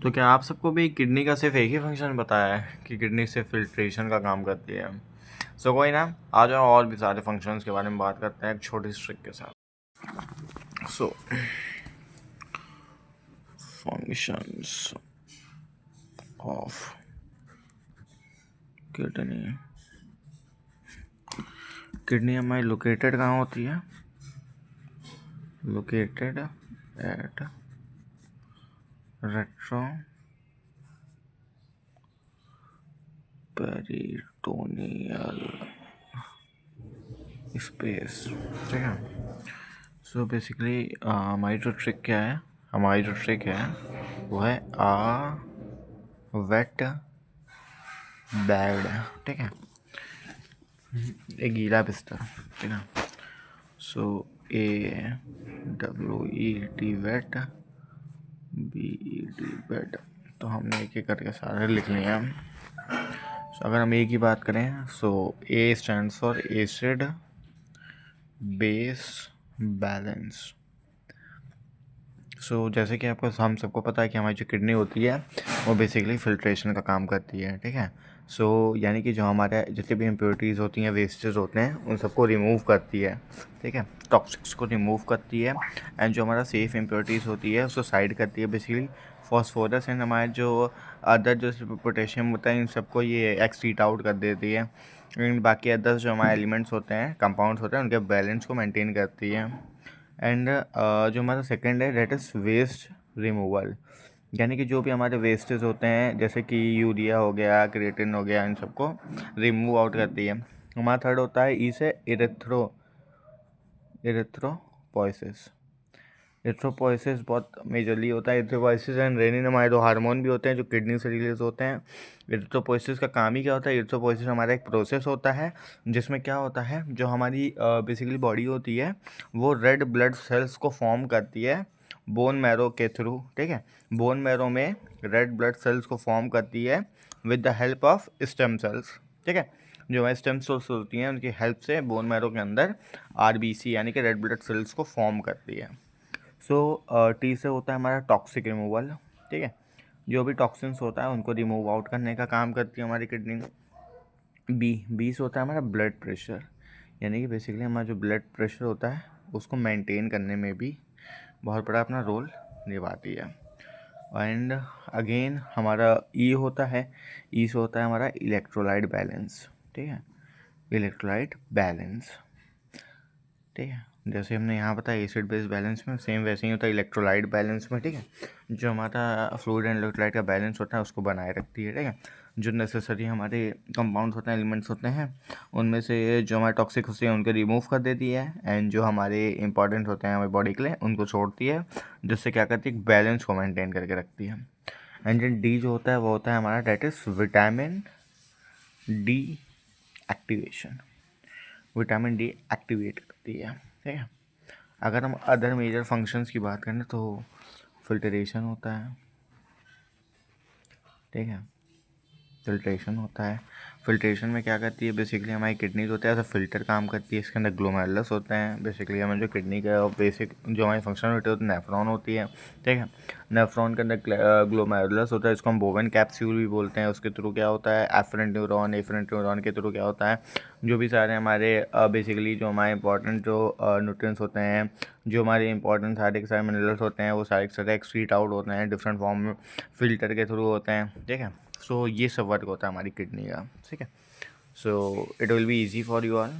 तो क्या आप सबको भी किडनी का सिर्फ एक ही फंक्शन बताया है कि किडनी सिर्फ फिल्ट्रेशन का काम करती है? सो कोई ना, आ जाओ और भी सारे फंक्शंस के बारे में बात करते हैं एक छोटी ट्रिक के साथ। सो फंक्शंस ऑफ किडनी। किडनी हमारी लोकेटेड कहाँ होती है? Located at retro peritoneal space. ठीक है। सो बेसिकली हमारी जो ट्रिक क्या है, हमारी जो ट्रिक है वो है वेट बेड। ठीक है, एक गीला बिस्तर। ठीक है। सो AWET वेट, BED बेड। तो हमने एक एक करके सारे लिख लिए हैं। सो अगर हम ए की बात करें, so a stand for acid base balance. So जैसे कि आपको हम सबको पता है कि हमारी जो किडनी होती है वो बेसिकली फिल्ट्रेशन का काम करती है। ठीक है। सो यानी कि जो हमारे जितने भी इम्प्योरिटीज़ होती हैं, वेस्टेज होते हैं, उन सबको रिमूव करती है। ठीक है, टॉक्सिक्स को रिमूव करती है। एंड जो हमारा सेफ इम्प्योरिटीज़ होती है उसको साइड करती है। बेसिकली फॉस्फोरस एंड हमारे जो अदर जो पोटेशियम होता है, इन सबको ये एक्सक्रीट आउट कर देती है। एंड बाकी अदर्स जो हमारे एलिमेंट्स होते हैं, कंपाउंड्स होते हैं, उनके बैलेंस को मेंटेन करती है। एंड जो हमारा सेकंड है डेट इज़ वेस्ट रिमूवल। यानी कि जो भी हमारे वेस्टेज होते हैं, जैसे कि यूरिया हो गया, क्रिएटिन हो गया, इन सबको रिमूव आउट करती है। हमारा थर्ड होता है ई से इरेथ्रोपोइसिस। इरेथ्रोपोइसिस बहुत मेजरली होता है। इरेथ्रोपोइसिस एंड रेनिन हमारे दो हार्मोन भी होते हैं जो किडनी से रिलीज होते हैं। इरेथ्रोपोइसिस का काम ही क्या होता है? इरेथ्रोपोइसिस हमारा एक प्रोसेस होता है जिसमें क्या होता है, जो हमारी बेसिकली बॉडी होती है वो रेड ब्लड सेल्स को फॉर्म करती है बोन मैरो के थ्रू। ठीक है, बोन मैरो में रेड ब्लड सेल्स को फॉर्म करती है with the help of stem cells. ठीक है, जो हमारी स्टेम सेल्स होती हैं उनकी हेल्प से बोन मैरो के अंदर RBC यानी कि रेड ब्लड सेल्स को फॉर्म करती है। सो टी से होता है हमारा टॉक्सिक रिमूवल। ठीक है, जो भी टॉक्सिन्स होता है उनको रिमूव आउट करने का काम करती है हमारी किडनी। बी से होता है हमारा ब्लड प्रेशर। यानी कि बेसिकली हमारा जो ब्लड प्रेशर होता है उसको मेंटेन करने में भी बहुत बड़ा अपना रोल निभाती है। एंड अगेन हमारा ई होता है, ई से होता है हमारा इलेक्ट्रोलाइट बैलेंस। ठीक है, इलेक्ट्रोलाइट बैलेंस। ठीक है, जैसे हमने यहाँ बताया एसिड बेस बैलेंस में, सेम वैसे ही होता है इलेक्ट्रोलाइट बैलेंस में। ठीक है, जो हमारा फ्लूइड एंड इलेक्ट्रोलाइट का बैलेंस होता है उसको बनाए रखती है। ठीक है, जो नेसेसरी हमारे कंपाउंड्स होते हैं, एलिमेंट्स होते हैं, उनमें से जो हमारे टॉक्सिक होते हैं उनको रिमूव कर देती है। एंड जो हमारे इंपॉर्टेंट होते हैं हमारी बॉडी के लिए उनको छोड़ती है, जिससे क्या करती है, बैलेंस को मेंटेन करके रखती है। एंड जो डी जो होता है वो होता है हमारा that is vitamin D activation. Vitamin D activate करती है। ठीक है, अगर हम अदर मेजर फंक्शंस की बात करें तो फिल्ट्रेशन होता है। ठीक है, फिल्ट्रेशन होता है। फिल्ट्रेशन में क्या करती है, बेसिकली हमारी किडनीज होता है ऐसा फिल्टर काम करती है। इसके अंदर ग्लोमेरुलस होते हैं। बेसिकली हमें जो किडनी का बेसिक जो हमारी फंक्शन होती है वो नेफ्रॉन होती है। ठीक है, नेफ्रॉन के अंदर ग्लोमेरुलस होता है, इसको हम बोवेन कैप्सूल भी बोलते हैं। उसके थ्रू क्या होता है, एफरेंट न्यूरॉन, एफरेंट न्यूरॉन के थ्रू क्या होता है, जो भी सारे हमारे बेसिकली जो हमारे इंपॉर्टेंट जो न्यूट्रिएंट्स होते हैं, जो हमारे इंपॉर्टेंट सारे के सारे मिनरल्स होते हैं, वो सारे के सारे एक्सक्रीट आउट होते हैं डिफरेंट फॉर्म में, फिल्टर के थ्रू होते हैं। ठीक है, सो ये सब वर्क होता है हमारी किडनी का। ठीक है, so it will be easy for you all.